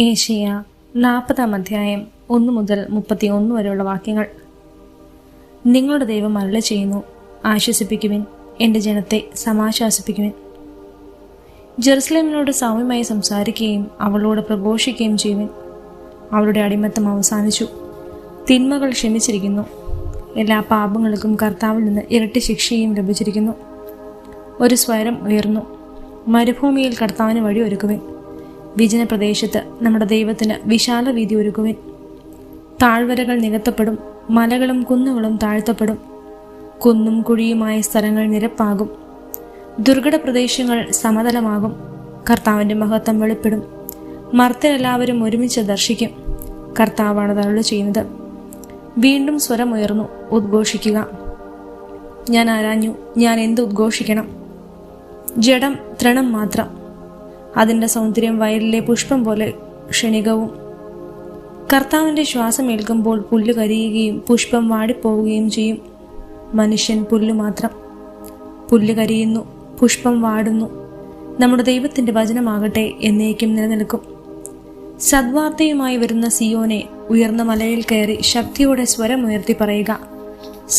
ഏശയ്യാ 40 അധ്യായം 1 മുതൽ 31 വരെയുള്ള വാക്യങ്ങൾ. നിങ്ങളുടെ ദൈവം അരുളി ചെയ്യുന്നു, ആശ്വസിപ്പിക്കുവിൻ, എൻ്റെ ജനത്തെ സമാശ്വാസിപ്പിക്കുവിൻ. ജെറുസലേമിനോട് സൗമ്യമായി സംസാരിക്കുകയും അവളോട് പ്രഘോഷിക്കുകയും ചെയ്യുവിൻ. അവളുടെ അടിമത്തം അവസാനിച്ചു, തിന്മകൾ ക്ഷമിച്ചിരിക്കുന്നു. എല്ലാ പാപങ്ങൾക്കും കർത്താവിൽ നിന്ന് ഇരട്ടി ശിക്ഷയും ലഭിച്ചിരിക്കുന്നു. ഒരു സ്വരം ഉയർന്നു, മരുഭൂമിയിൽ കർത്താവിന് വഴി ഒരുക്കുവിൻ, വിജനപ്രദേശത്ത് നമ്മുടെ ദൈവത്തിന് വിശാല വീതി ഒരുക്കുവിൻ. താഴ്വരകൾ നികത്തപ്പെടും, മലകളും കുന്നുകളും താഴ്ത്തപ്പെടും, കുന്നും കുഴിയുമായ സ്ഥലങ്ങൾ നിരപ്പാകും, ദുർഘട പ്രദേശങ്ങൾ സമതലമാകും. കർത്താവിൻ്റെ മഹത്വം വെളിപ്പെടും, മർത്യരെല്ലാവരും ഒരുമിച്ച് ദർശിക്കും. കർത്താവാണ് അരുളി ചെയ്യുന്നത്. വീണ്ടും സ്വരമുയർന്നു, ഉദ്ഘോഷിക്കുക. ഞാൻ ആരാഞ്ഞു, ഞാൻ എന്ത് ഉദ്ഘോഷിക്കണം? ജഡം തൃണം മാത്രം, അതിൻ്റെ സൗന്ദര്യം വയലിലെ പുഷ്പം പോലെ ക്ഷണികവും. കർത്താവിൻ്റെ ശ്വാസം ഏൽക്കുമ്പോൾ പുല്ല് കരിയുകയും പുഷ്പം വാടിപ്പോവുകയും ചെയ്യും. മനുഷ്യൻ പുല്ലു മാത്രം. പുല്ല് കരിയുന്നു, പുഷ്പം വാടുന്നു. നമ്മുടെ ദൈവത്തിൻ്റെ വചനമാകട്ടെ എന്നേക്കും നിലനിൽക്കും. സദ്വാർത്തയുമായി വരുന്ന സിയോനെ, ഉയർന്ന മലയിൽ കയറി ശക്തിയോടെ സ്വരമുയർത്തി പറയുക.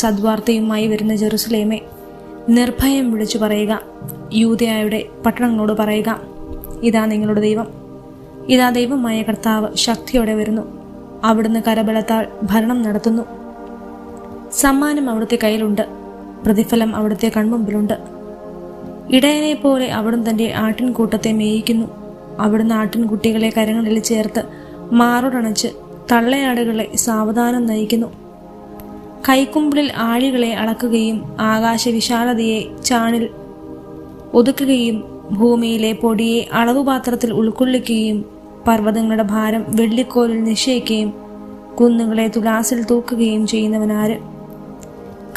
സദ്വാർത്തയുമായി വരുന്ന ജെറുസലേമേ, നിർഭയം വിളിച്ചു പറയുക. യൂദയായുടെ പട്ടണങ്ങളോട് പറയുക, ഇതാ നിങ്ങളുടെ ദൈവം, ഇതാ ദൈവമായ കർത്താവ് ശക്തിയോടെ വരുന്നു. അവിടുന്ന് കരബലത്താൽ ഭരണം നടത്തുന്നു. സമ്മാനം അവിടുത്തെ കയ്യിലുണ്ട്, പ്രതിഫലം അവിടുത്തെ കൺമുമ്പിലുണ്ട്. ഇടയനെ പോലെ അവിടുന്ന് തൻ്റെ ആട്ടിൻകൂട്ടത്തെ മേയിക്കുന്നു. അവിടുന്ന് ആട്ടിൻകുട്ടികളെ കരങ്ങളിൽ ചേർത്ത് മാറോടണച്ച് തള്ളയാടുകളെ സാവധാനം നയിക്കുന്നു. കൈക്കുമ്പിളിൽ ആഴികളെ അളക്കുകയും ആകാശവിശാലതയെ ചാണിൽ ഒതുക്കുകയും ഭൂമിയിലെ പൊടിയെ അളവുപാത്രത്തിൽ ഉൾക്കൊള്ളിക്കുകയും പർവ്വതങ്ങളുടെ ഭാരം വെള്ളിക്കോലിൽ നിശ്ചയിക്കുകയും കുന്നുകളെ തുലാസിൽ തൂക്കുകയും ചെയ്യുന്നവനാര്?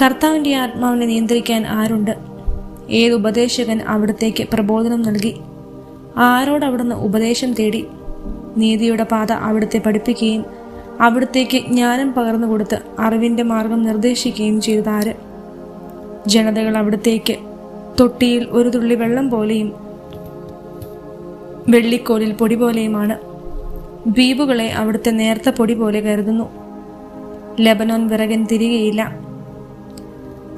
കർത്താവിൻ്റെ ആത്മാവിനെ നിയന്ത്രിക്കാൻ ആരുണ്ട്? ഏത് ഉപദേശകൻ അവിടത്തേക്ക് പ്രബോധനം നൽകി? ആരോട് അവിടുന്ന് ഉപദേശം തേടി? നീതിയുടെ പാത അവിടുത്തെ പഠിപ്പിക്കുകയും അവിടത്തേക്ക് ജ്ഞാനം പകർന്നു കൊടുത്ത് അറിവിൻ്റെ മാർഗം നിർദ്ദേശിക്കുകയും ചെയ്തതാര്? ജനതകൾ അവിടത്തേക്ക് തൊട്ടിയിൽ ഒരു തുള്ളി വെള്ളം പോലെയും വെള്ളിക്കോലിൽ പൊടി പോലെയുമാണ്. ദ്വീപുകളെ അവിടുത്തെ നേർത്ത പൊടി പോലെ കരുതുന്നു. ലെബനോൻ വിറകൻ തിരികെയില്ല,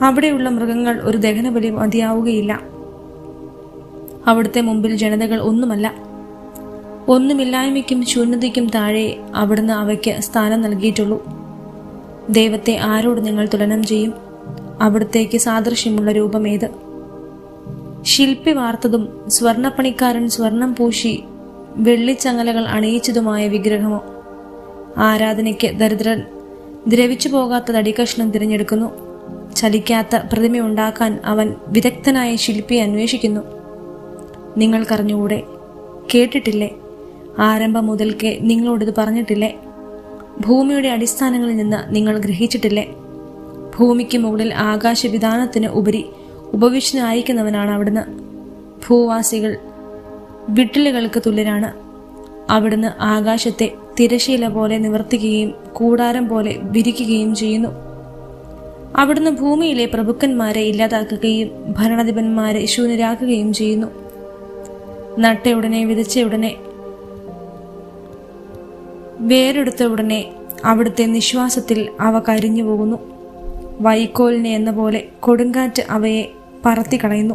അവിടെയുള്ള മൃഗങ്ങൾ ഒരു ദഹനബലി മതിയാവുകയില്ല. അവിടുത്തെ മുമ്പിൽ ജനതകൾ ഒന്നുമല്ല. ഒന്നുമില്ലായ്മയ്ക്കും ശൂന്യതയ്ക്കും താഴെ അവിടുന്ന് അവയ്ക്ക് സ്ഥാനം നൽകിയിട്ടുള്ളൂ. ദൈവത്തെ ആരോട് നിങ്ങൾ തുലനം ചെയ്യും? അവിടുത്തേക്ക് സാദൃശ്യമുള്ള രൂപമേത്? ശില്പി വാർത്തതും സ്വർണ്ണപ്പണിക്കാരൻ സ്വർണം പൂശി വെള്ളിച്ചങ്ങലകൾ അണിയിച്ചതുമായ വിഗ്രഹമോ? ആരാധനയ്ക്ക് ദരിദ്രൻ ദ്രവിച്ചു പോകാത്ത തടിക്കഷ്ണം തിരഞ്ഞെടുക്കുന്നു. ചലിക്കാത്ത പ്രതിമയുണ്ടാക്കാൻ അവൻ വിദഗ്ധനായ ശില്പിയെ അന്വേഷിക്കുന്നു. നിങ്ങൾക്കറിഞ്ഞുകൂടെ? കേട്ടിട്ടില്ലേ? ആരംഭം മുതൽക്കേ നിങ്ങളോടിത് പറഞ്ഞിട്ടില്ലേ? ഭൂമിയുടെ അടിസ്ഥാനങ്ങളിൽ നിന്ന് നിങ്ങൾ ഗ്രഹിച്ചിട്ടില്ലേ? ഭൂമിക്ക് മുകളിൽ ആകാശവിധാനത്തിന് ഉപരി ഉപവിഷ്ടനായിരിക്കുന്നവനാണ് അവിടുന്ന്. ഭൂവാസികൾ വിട്ടിലുകൾക്ക് തുല്യരാണ്. അവിടുന്ന് ആകാശത്തെ തിരശീല പോലെ നിവർത്തിക്കുകയും കൂടാരം പോലെ വിരിക്കുകയും ചെയ്യുന്നു. അവിടുന്ന് ഭൂമിയിലെ പ്രഭുക്കന്മാരെ ഇല്ലാതാക്കുകയും ഭരണാധിപന്മാരെ ശൂന്യരാക്കുകയും ചെയ്യുന്നു. നട്ടയുടനെ വിതച്ചയുടനെ വേരെടുത്ത ഉടനെ അവിടുത്തെ നിശ്വാസത്തിൽ അവ കരിഞ്ഞു പോകുന്നു. വൈക്കോലിനെ എന്ന പോലെ കൊടുങ്കാറ്റ് അവയെ പറത്തിക്കളയുന്നു.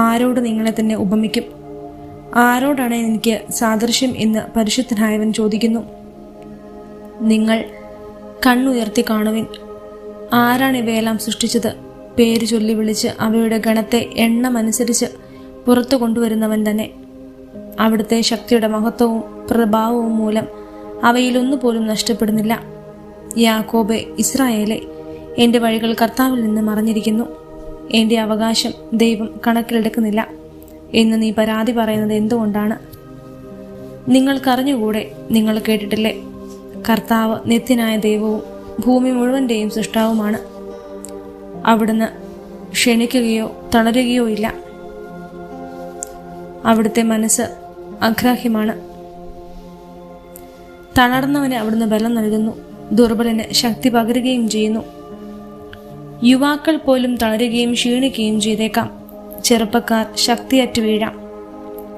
ആരോട് നിങ്ങളെ തന്നെ ഉപമിക്കും? ആരോടാണ് എനിക്ക് സാദൃശ്യം എന്ന് പരിശുദ്ധനായവൻ ചോദിക്കുന്നു. നിങ്ങൾ കണ്ണുയർത്തി കാണുവിൻ. ആരാണ് ഇവയെല്ലാം സൃഷ്ടിച്ചത്? പേര് ചൊല്ലി വിളിച്ച് അവയുടെ ഗണത്തെ എണ്ണമനുസരിച്ച് പുറത്തു കൊണ്ടുവരുന്നവൻ തന്നെ. അവിടുത്തെ ശക്തിയുടെ മഹത്വവും പ്രഭാവവും മൂലം അവയിലൊന്നുപോലും നഷ്ടപ്പെടുന്നില്ല. യാക്കോബെ, ഇസ്രായേലെ, എൻ്റെ വഴികൾ കർത്താവിൽ നിന്ന് മറഞ്ഞിരിക്കുന്നു. എൻ്റെ അവകാശം ദൈവം കണക്കിലെടുക്കുന്നില്ല എന്ന് നീ പരാതി പറയുന്നത് എന്തുകൊണ്ടാണ്? നിങ്ങൾക്കറിഞ്ഞുകൂടെ? നിങ്ങൾ കേട്ടിട്ടില്ലേ? കർത്താവ് നിത്യനായ ദൈവവും ഭൂമി മുഴുവൻ്റെയും സൃഷ്ടാവുമാണ്. അവിടുന്ന് ക്ഷണിക്കുകയോ തളരുകയോ ഇല്ല. അവിടുത്തെ മനസ്സ് അഗ്രാഹ്യമാണ്. തളർന്നവന് അവിടുന്ന് ബലം നൽകുന്നു, ദുർബലന് ശക്തി പകരുകയും ചെയ്യുന്നു. യുവാക്കൾ പോലും തളരുകയും ക്ഷീണിക്കുകയും ചെയ്തേക്കാം. ചെറുപ്പക്കാർ ശക്തിയറ്റു വീഴാം.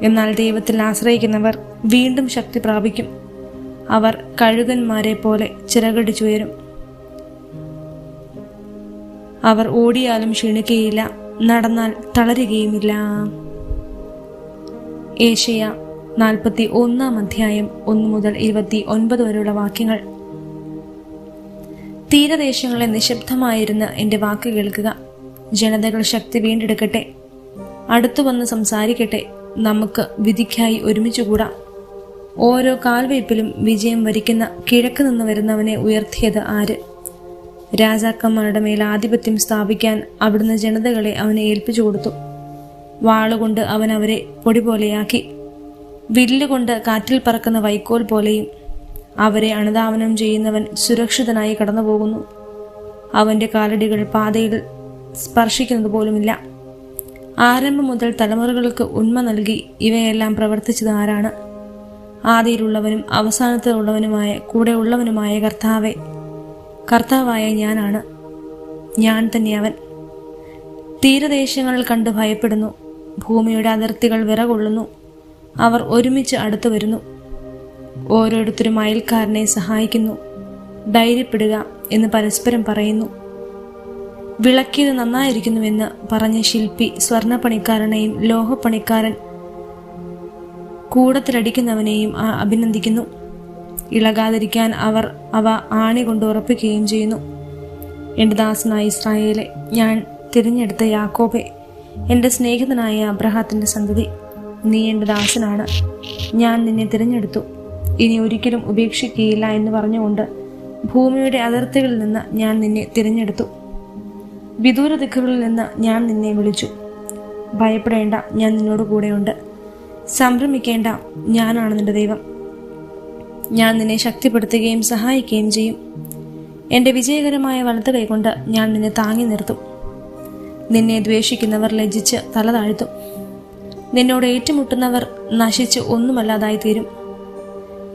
എന്നാൽ ദൈവത്തിൽ ആശ്രയിക്കുന്നവർ വീണ്ടും ശക്തി പ്രാപിക്കും. അവർ കഴുകന്മാരെ പോലെ ചിറകടിച്ചുയരും. അവർ ഓടിയാലും ക്ഷീണിക്കുകയില്ല, നടന്നാൽ തളരുകയുമില്ല. ഏശയ്യാ 41 1 മുതൽ 29 വരെയുള്ള വാക്യങ്ങൾ. തീരദേശങ്ങളെ നിശബ്ദമായിരുന്ന് എൻ്റെ വാക്ക് കേൾക്കുക. ജനതകൾ ശക്തി വീണ്ടെടുക്കട്ടെ, അടുത്തു വന്ന് സംസാരിക്കട്ടെ. നമുക്ക് വിധിക്കായി ഒരുമിച്ചുകൂടാം. ഓരോ കാൽവയ്പിലും വിജയം വരിക്കുന്ന കിഴക്ക് നിന്ന് വരുന്നവനെ ഉയർത്തിയത് ആര്? രാജാക്കന്മാരുടെ മേൽ ആധിപത്യം സ്ഥാപിക്കാൻ അവിടുന്ന് ജനതകളെ അവനെ ഏൽപ്പിച്ചു കൊടുത്തു. വാളുകൊണ്ട് അവൻ അവരെ പൊടി പോലെയാക്കി, വില്ലുകൊണ്ട് കാറ്റിൽ പറക്കുന്ന വൈക്കോൽ പോലെയും. അവരെ അനുധാവനം ചെയ്യുന്നവൻ സുരക്ഷിതനായി കടന്നുപോകുന്നു. അവൻ്റെ കാലടികൾ പാതയിൽ സ്പർശിക്കുന്നത് പോലുമില്ല. ആരംഭം മുതൽ തലമുറകൾക്ക് ഉന്മ നൽകി ഇവയെല്ലാം പ്രവർത്തിച്ചത് ആരാണ്? ആദിയിലുള്ളവനും അവസാനത്തിലുള്ളവനുമായ കൂടെ ഉള്ളവനുമായ കർത്താവായ ഞാനാണ്, ഞാൻ തന്നെ അവൻ. തീരദേശങ്ങൾ കണ്ട് ഭയപ്പെടുന്നു, ഭൂമിയുടെ അതിർത്തികൾ വിറകൊള്ളുന്നു. അവർ ഒരുമിച്ച് അടുത്തു വരുന്നു, ഓരോരുത്തരും അയൽക്കാരനെ സഹായിക്കുന്നു. ധൈര്യപ്പെടുക എന്ന് പരസ്പരം പറയുന്നു. വിളക്കിയത് നന്നായിരിക്കുന്നുവെന്ന് പറഞ്ഞ ശില്പി സ്വർണ്ണപ്പണിക്കാരനെയും ലോഹപ്പണിക്കാരൻ കൂടത്തിലടിക്കുന്നവനെയും അഭിനന്ദിക്കുന്നു. ഇളകാതിരിക്കാൻ അവർ അവ ആണി കൊണ്ട് ഉറപ്പിക്കുകയും ചെയ്യുന്നു. എൻ്റെ ദാസനായ ഇസ്രായേലെ, ഞാൻ തിരഞ്ഞെടുത്ത യാക്കോബെ, എൻ്റെ സ്നേഹിതനായ അബ്രഹാത്തിൻ്റെ സന്തതി, നീ എൻ്റെ ദാസനാണ്. ഞാൻ നിന്നെ തിരഞ്ഞെടുത്തു, ഇനി ഒരിക്കലും ഉപേക്ഷിക്കുകയില്ല എന്ന് പറഞ്ഞുകൊണ്ട് ഭൂമിയുടെ അതിർത്തികളിൽ നിന്ന് ഞാൻ നിന്നെ തിരഞ്ഞെടുത്തു. വിദൂര ദിക്കുകളിൽ നിന്ന് ഞാൻ നിന്നെ വിളിച്ചു. ഭയപ്പെടേണ്ട, ഞാൻ നിന്നോട് കൂടെയുണ്ട്. സംഭ്രമിക്കേണ്ട, ഞാനാണ് നിന്റെ ദൈവം. ഞാൻ നിന്നെ ശക്തിപ്പെടുത്തുകയും സഹായിക്കുകയും ചെയ്യും. എൻ്റെ വിജയകരമായ വലത്ത് കൈകൊണ്ട് ഞാൻ നിന്നെ താങ്ങി നിർത്തും. നിന്നെ ദ്വേഷിക്കുന്നവർ ലജ്ജിച്ച് തല താഴ്ത്തും. നിന്നോട് ഏറ്റുമുട്ടുന്നവർ നശിച്ച് ഒന്നുമല്ലാതായി തീരും.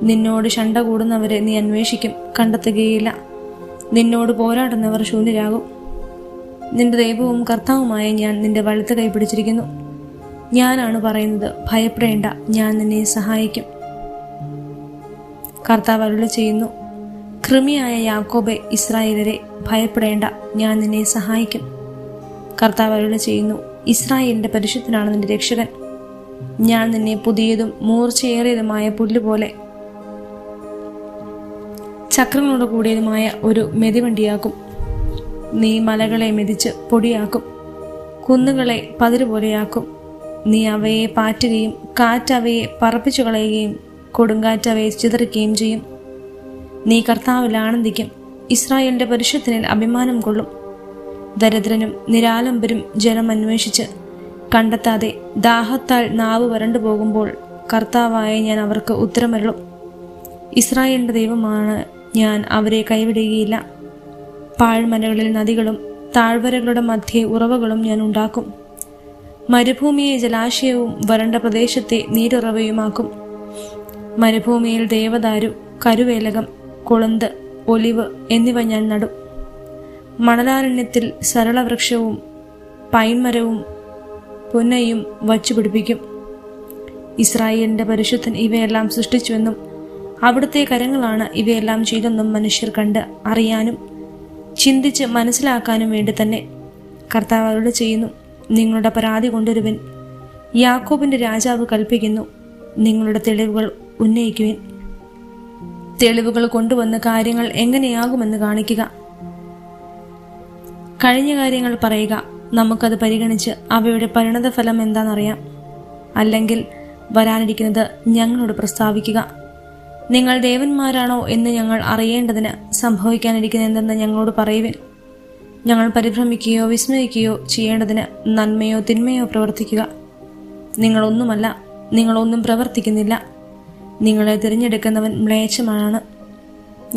നിന്നോട് ശണ്ട കൂടുന്നവരെ നീ അന്വേഷിക്കും, കണ്ടെത്തുകയില്ല. നിന്നോട് പോരാടുന്നവർ ശൂന്യരാകും. നിന്റെ ദൈവവും കർത്താവുമായ ഞാൻ നിന്റെ വലത്ത് കൈ പിടിച്ചിരിക്കുന്നു. ഞാനാണ് പറയുന്നത്, ഭയപ്പെടേണ്ട, ഞാൻ നിന്നെ സഹായിക്കും. കർത്താവ് അരുളി ചെയ്യുന്നു, കൃമിയായ യാക്കോബെ, ഇസ്രായേലരെ, ഭയപ്പെടേണ്ട, ഞാൻ നിന്നെ സഹായിക്കും. കർത്താവ് അരുളി ചെയ്യുന്നു, ഇസ്രായേലിന്റെ പരിശുദ്ധനാണ് നിന്റെ രക്ഷകൻ. ഞാൻ നിന്നെ പുതിയതും മൂർച്ചയേറിയതുമായ പുല്ലുപോലെ ചക്രങ്ങളോട് കൂടിയതുമായ ഒരു മെതിവണ്ടിയാക്കും. നീ മലകളെ മെതിച്ച് പൊടിയാക്കും, കുന്നുകളെ പതിരുപോലെയാക്കും. നീ അവയെ പാറ്റുകയും കാറ്റ് അവയെ പറപ്പിച്ചു കളയുകയും കൊടുങ്കാറ്റ് അവയെ ചിതറിക്കുകയും ചെയ്യും. നീ കർത്താവിൽ ആനന്ദിക്കും, ഇസ്രായേലിന്റെ പരിശുദ്ധനിൽ അഭിമാനം കൊള്ളും. ദരിദ്രനും നിരാലംബരും ജലം അന്വേഷിച്ച് കണ്ടെത്താതെ ദാഹത്താൽ നാവ് വരണ്ടു പോകുമ്പോൾ കർത്താവായ ഞാൻ അവർക്ക് ഉത്തരമരുളും. ഇസ്രായേലിന്റെ ദൈവമാണ് ഞാൻ, അവരെ കൈവിടുകയില്ല. പാഴ്മലകളിൽ നദികളും താഴ്വരകളുടെ മധ്യേ ഉറവകളും ഞാൻ ഉണ്ടാക്കും. മരുഭൂമിയെ ജലാശയവും വരണ്ട പ്രദേശത്തെ നീരുറവയുമാക്കും. മരുഭൂമിയിൽ ദേവദാരു, കരുവേലകം, കൊളുന്ത്, ഒലിവ് എന്നിവ ഞാൻ നടും. മണലാരണ്യത്തിൽ സരളവൃക്ഷവും പൈൻമരവും പുന്നയും വച്ചുപിടിപ്പിക്കും. ഇസ്രായേലിന്റെ പരിശുദ്ധൻ ഇവയെല്ലാം സൃഷ്ടിച്ചുവെന്നും അവിടുത്തെ കരങ്ങളാണ് ഇവയെല്ലാം ചെയ്തെന്നും മനുഷ്യർ കണ്ട് അറിയാനും ചിന്തിച്ച് മനസ്സിലാക്കാനും വേണ്ടി തന്നെ കർത്താവ് അരുളി ചെയ്യുന്നു, നിങ്ങളുടെ പരാതി കൊണ്ടുവരുവിൻ. യാക്കോബിന്റെ രാജാവ് കൽപ്പിക്കുന്നു, നിങ്ങളുടെ തെളിവുകൾ ഉന്നയിക്കുവിൻ. തെളിവുകൾ കൊണ്ടുവന്ന് കാര്യങ്ങൾ എങ്ങനെയാകുമെന്ന് കാണിക്കുക. കഴിഞ്ഞ കാര്യങ്ങൾ പറയുക, നമുക്കത് പരിഗണിച്ച് അവയുടെ പരിണതഫലം എന്താണെന്നറിയാം. അല്ലെങ്കിൽ വരാനിരിക്കുന്നത് ഞങ്ങളോട് പ്രസ്താവിക്കുക. നിങ്ങൾ ദേവന്മാരാണോ എന്ന് ഞങ്ങൾ അറിയേണ്ടതിന് സംഭവിക്കാനിരിക്കുന്ന എന്തെന്ന് ഞങ്ങളോട് പറയുവിൻ. ഞങ്ങൾ പരിഭ്രമിക്കുകയോ വിസ്മയിക്കുകയോ ചെയ്യേണ്ടതിന് നന്മയോ തിന്മയോ പ്രവർത്തിക്കുക. നിങ്ങളൊന്നുമല്ല, നിങ്ങളൊന്നും പ്രവർത്തിക്കുന്നില്ല. നിങ്ങളെ തിരഞ്ഞെടുക്കുന്നവൻ മ്ലേച്ഛമാണ്.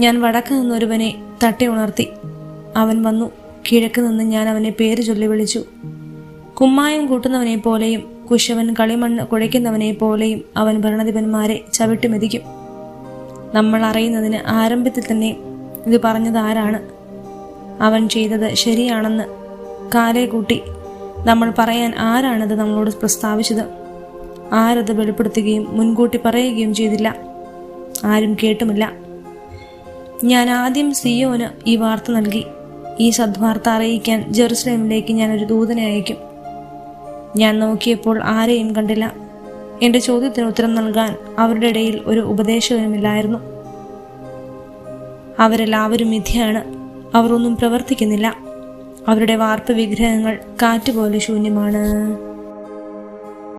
ഞാൻ വടക്ക് നിന്നൊരുവനെ തട്ടി ഉണർത്തി. അവൻ വന്നു. കിഴക്ക് നിന്ന് ഞാൻ അവനെ പേര് ചൊല്ലി വിളിച്ചു. കുമ്മായം കൂട്ടുന്നവനെ പോലെയും കുശവൻ കളിമണ്ണ് കുഴയ്ക്കുന്നവനെ പോലെയും അവൻ ഭരണാധിപന്മാരെ ചവിട്ടി മെതിക്കും. നമ്മൾ അറിയുന്നതിന് ആരംഭത്തിൽ തന്നെ ഇത് പറഞ്ഞത് ആരാണ്? അവൻ ചെയ്തത് ശരിയാണെന്ന് കാലേ കൂട്ടി നമ്മൾ പറയാൻ ആരാണത് നമ്മളോട് പ്രസ്താവിച്ചത്? ആരത് വെളിപ്പെടുത്തുകയും മുൻകൂട്ടി പറയുകയും ചെയ്തില്ല. ആരും കേട്ടുമില്ല. ഞാൻ ആദ്യം സിയോന് ഈ വാർത്ത നൽകി. ഈ സദ്വാർത്ത അറിയിക്കാൻ ജെറുസലേമിലേക്ക് ഞാൻ ഒരു ദൂതനെ അയക്കും. ഞാൻ നോക്കിയപ്പോൾ ആരെയും കണ്ടില്ല. എൻ്റെ ചോദ്യത്തിന് ഉത്തരം നൽകാൻ അവരുടെ ഇടയിൽ ഒരു ഉപദേശകനുമില്ലായിരുന്നു. അവരെല്ലാവരും മിഥ്യയാണ്. അവർ ഒന്നും പ്രവർത്തിക്കുന്നില്ല. അവരുടെ വാർപ്പ് വിഗ്രഹങ്ങൾ കാറ്റുപോലെ ശൂന്യമാണ്.